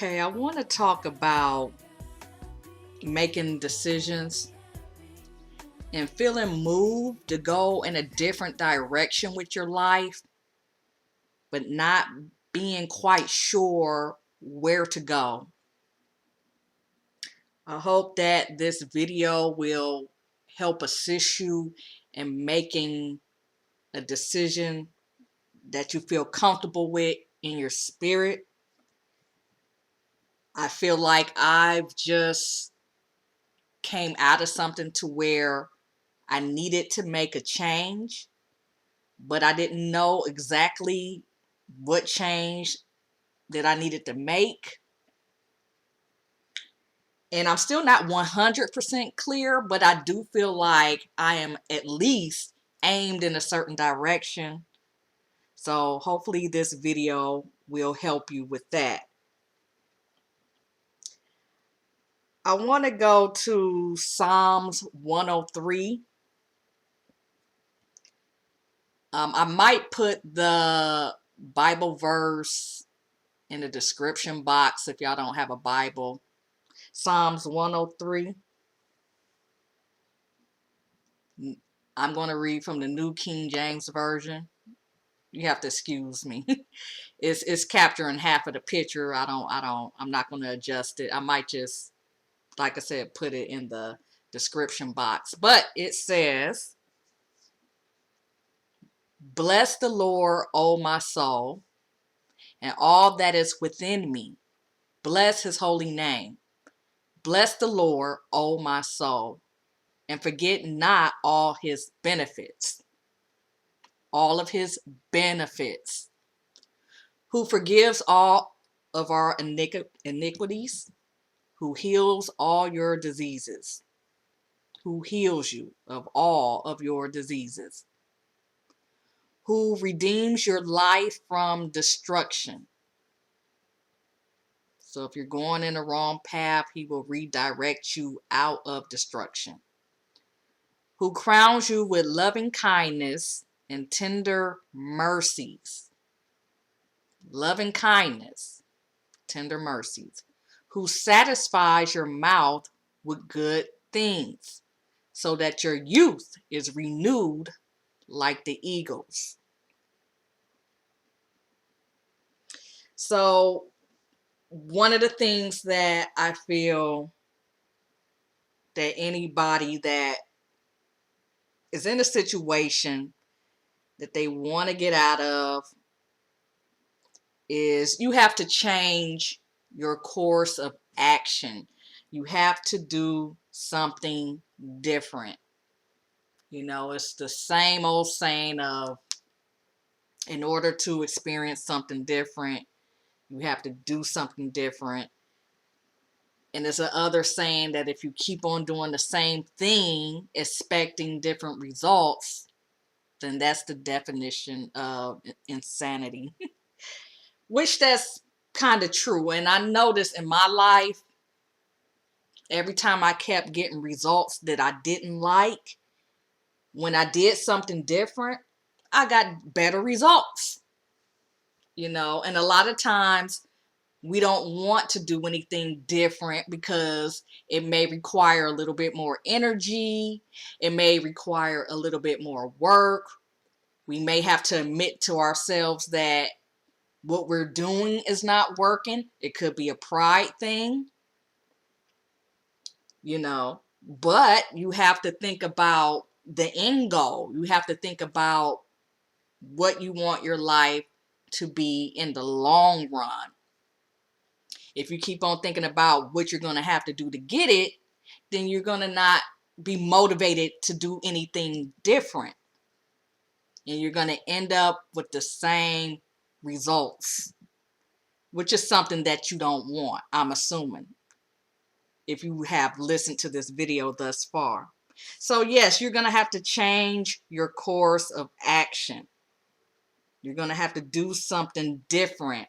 Okay, I want to talk about making decisions and feeling moved to go in a different direction with your life, but not being quite sure where to go. I hope that this video will help assist you in making a decision that you feel comfortable with in your spirit. I feel like I've just came out of something to where I needed to make a change, but I didn't know exactly what change that I needed to make. And I'm still not 100% clear, but I do feel like I am at least aimed in a certain direction. So hopefully this video will help you with that. I want to go to Psalms 103. I might put the Bible verse in the description box if y'all don't have a Bible. Psalms 103. I'm going to read from the New King James Version. You have to excuse me. It's capturing half of the picture. I'm not going to adjust it. I might just, like I said, put it in the description box. But it says, "Bless the Lord, O my soul, and all that is within me. Bless his holy name. Bless the Lord, O my soul, and forget not all his benefits." All of his benefits. Who forgives all of our iniquities. Who heals all your diseases. Who heals you of all of your diseases. Who redeems your life from destruction. So if you're going in the wrong path, he will redirect you out of destruction. Who crowns you with loving kindness and tender mercies. Loving kindness, tender mercies. Who satisfies your mouth with good things, so that your youth is renewed like the eagles. So one of the things that I feel that anybody that is in a situation that they want to get out of is you have to change your course of action. You have to do something different. You know, it's the same old saying of, in order to experience something different, you have to do something different. And there's a other saying that if you keep on doing the same thing, expecting different results, then that's the definition of insanity. Which that's kind of true. And I noticed in my life, every time I kept getting results that I didn't like, when I did something different, I got better results. You know, and a lot of times we don't want to do anything different because it may require a little bit more energy. It may require a little bit more work. We may have to admit to ourselves that what we're doing is not working. It could be a pride thing, you know, but you have to think about the end goal. You have to think about what you want your life to be in the long run. If you keep on thinking about what you're going to have to do to get it, then you're going to not be motivated to do anything different. And you're going to end up with the same results, which is something that you don't want, I'm assuming, if you have listened to this video thus far. So yes, you're going to have to change your course of action. You're going to have to do something different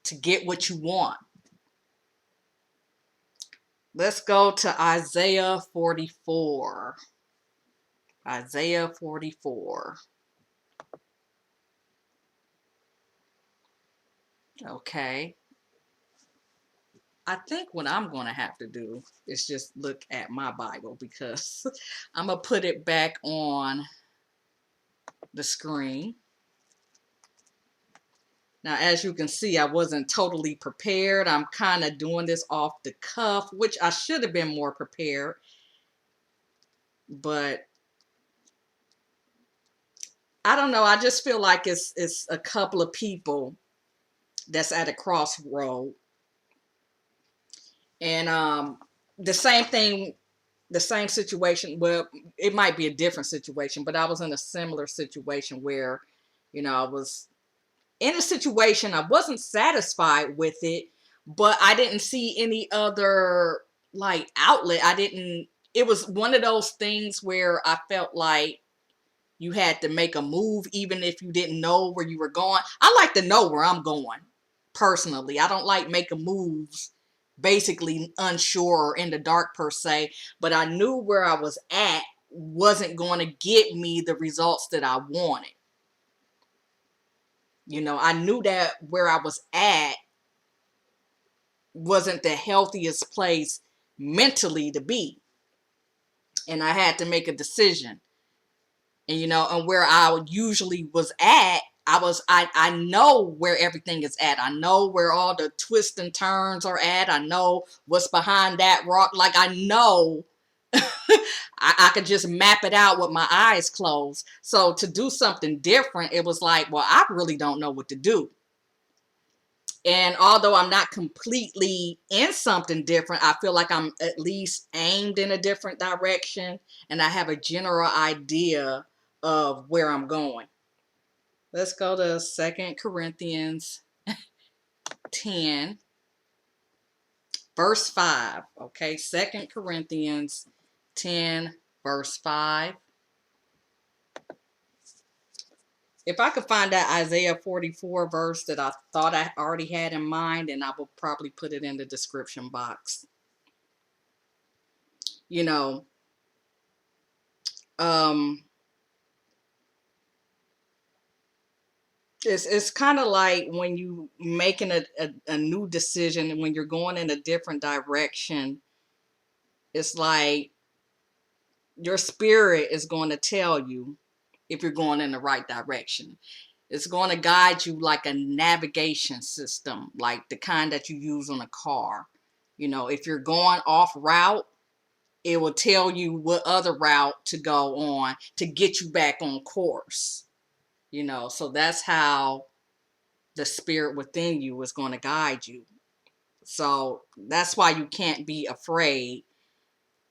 to get what you want. Let's go to Isaiah 44. Isaiah 44. Okay. I think what I'm going to have to do is just look at my Bible, because I'm going to put it back on the screen. Now, as you can see, I wasn't totally prepared. I'm kind of doing this off the cuff, which I should have been more prepared. But I don't know. I just feel like it's a couple of people that's at a crossroad. And the same thing, the same situation. Well, it might be a different situation, but I was in a similar situation where, I was in a situation, I wasn't satisfied with it, but I didn't see any other like outlet. It was one of those things where I felt like you had to make a move even if you didn't know where you were going. I like to know where I'm going personally. I don't like making moves basically unsure or in the dark per se, but I knew where I was at wasn't going to get me the results that I wanted. I knew that where I was at wasn't the healthiest place mentally to be. And I had to make a decision. And where I usually was at, I know where everything is at. I know where all the twists and turns are at. I know what's behind that rock. Like, I know I could just map it out with my eyes closed. So to do something different, it was like, well, I really don't know what to do. And although I'm not completely in something different, I feel like I'm at least aimed in a different direction, and I have a general idea of where I'm going. Let's go to 2 Corinthians 10, verse 5. Okay, 2 Corinthians 10, verse 5. If I could find that Isaiah 44 verse that I thought I already had in mind, and I will probably put it in the description box. You know, it's kind of like when you making a new decision, when you're going in a different direction. It's like your spirit is going to tell you if you're going in the right direction. It's going to guide you like a navigation system, like the kind that you use on a car. If you're going off route, it will tell you what other route to go on to get you back on course. So that's how the spirit within you is going to guide you. So that's why you can't be afraid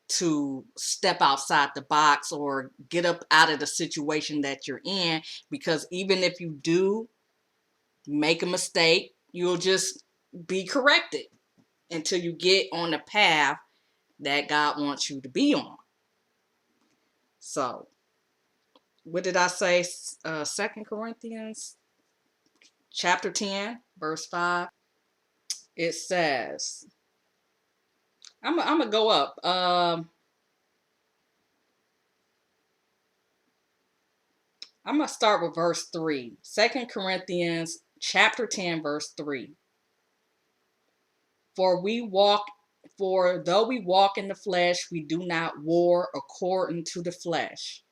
to step outside the box or get up out of the situation that you're in, because even if you do make a mistake, you'll just be corrected until you get on the path that God wants you to be on. So, what did I say? 2 Corinthians chapter 10, verse 5. It says, I'm going to go up. I'm going to start with verse 3. 2 Corinthians chapter 10, verse 3. For though we walk in the flesh, we do not war according to the flesh.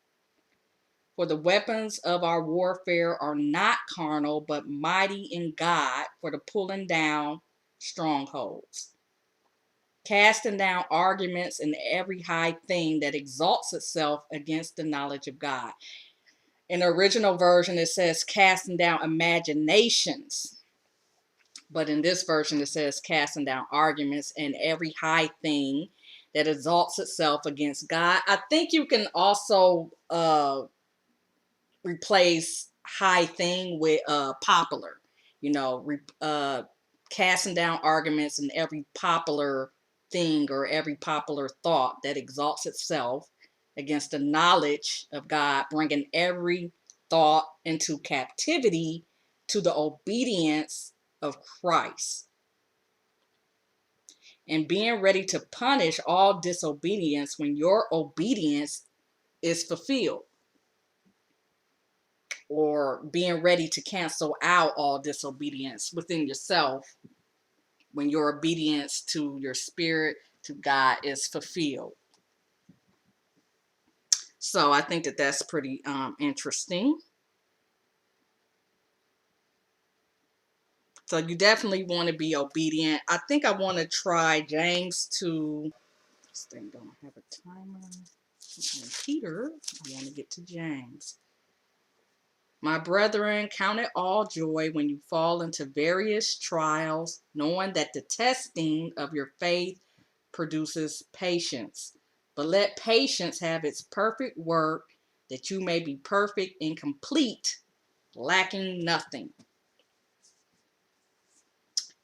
For the weapons of our warfare are not carnal, but mighty in God for the pulling down strongholds, casting down arguments and every high thing that exalts itself against the knowledge of God. In the original version, it says casting down imaginations. But in this version, it says casting down arguments and every high thing that exalts itself against God. I think you can also replace high thing with popular. Casting down arguments and every popular thing or every popular thought that exalts itself against the knowledge of God, bringing every thought into captivity to the obedience of Christ, and being ready to punish all disobedience when your obedience is fulfilled, or being ready to cancel out all disobedience within yourself when your obedience to your spirit, to God, is fulfilled. So I think that that's pretty interesting. So you definitely want to be obedient. I think I want to try James 2. This thing don't have a timer. And Peter, I want to get to James. My brethren, count it all joy when you fall into various trials, knowing that the testing of your faith produces patience. But let patience have its perfect work, that you may be perfect and complete, lacking nothing.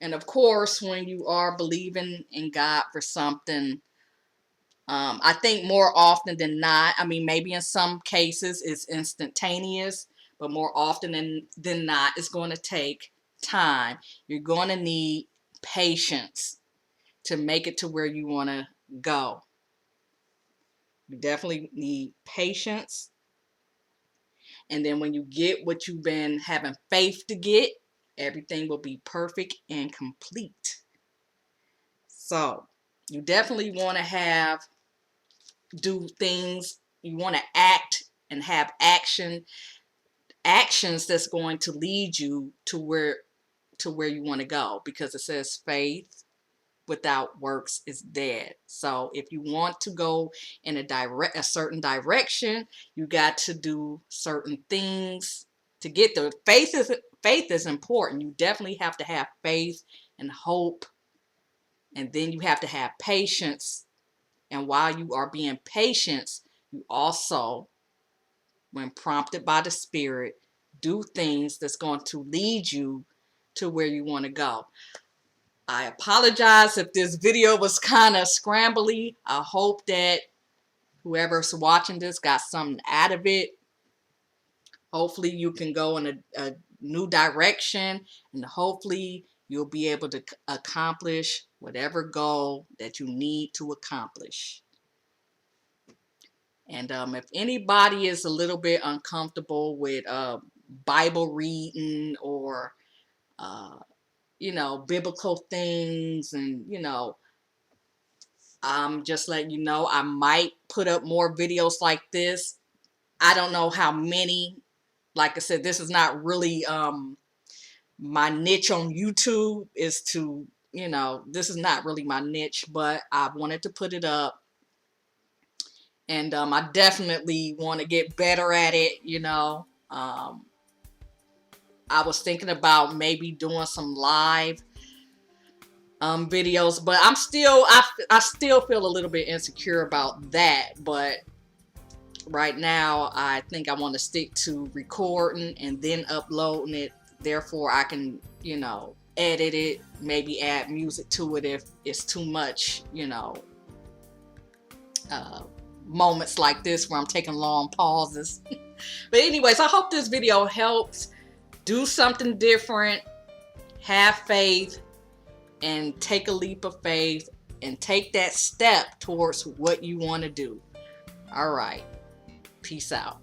And of course, when you are believing in God for something, I think more often than not, I mean, maybe in some cases it's instantaneous, but more often than not, it's going to take time. You're going to need patience to make it to where you want to go. You definitely need patience. And then when you get what you've been having faith to get, everything will be perfect and complete. So you definitely want to do things, you want to act and have actions that's going to lead you to where you want to go, because it says faith without works is dead. So if you want to go in a certain direction, you got to do certain things to get there. Faith is important. You definitely have to have faith and hope, and then you have to have patience. And while you are being patient, you also, when prompted by the Spirit, do things that's going to lead you to where you want to go. I apologize if this video was kind of scrambly. I hope that whoever's watching this got something out of it. Hopefully you can go in a new direction, and hopefully you'll be able to accomplish whatever goal that you need to accomplish. And if anybody is a little bit uncomfortable with Bible reading or, biblical things, and, I'm just letting you know, I might put up more videos like this. I don't know how many. Like I said, this is not really my niche on YouTube, is to, this is not really my niche, but I wanted to put it up. And I definitely want to get better at it, I was thinking about maybe doing some live videos, but I still feel a little bit insecure about that. But right now, I think I want to stick to recording and then uploading it. Therefore, I can, edit it, maybe add music to it if it's too much, moments like this where I'm taking long pauses. But anyways, I hope this video helps. Do something different, have faith, and take a leap of faith and take that step towards what you want to do. All right. Peace out.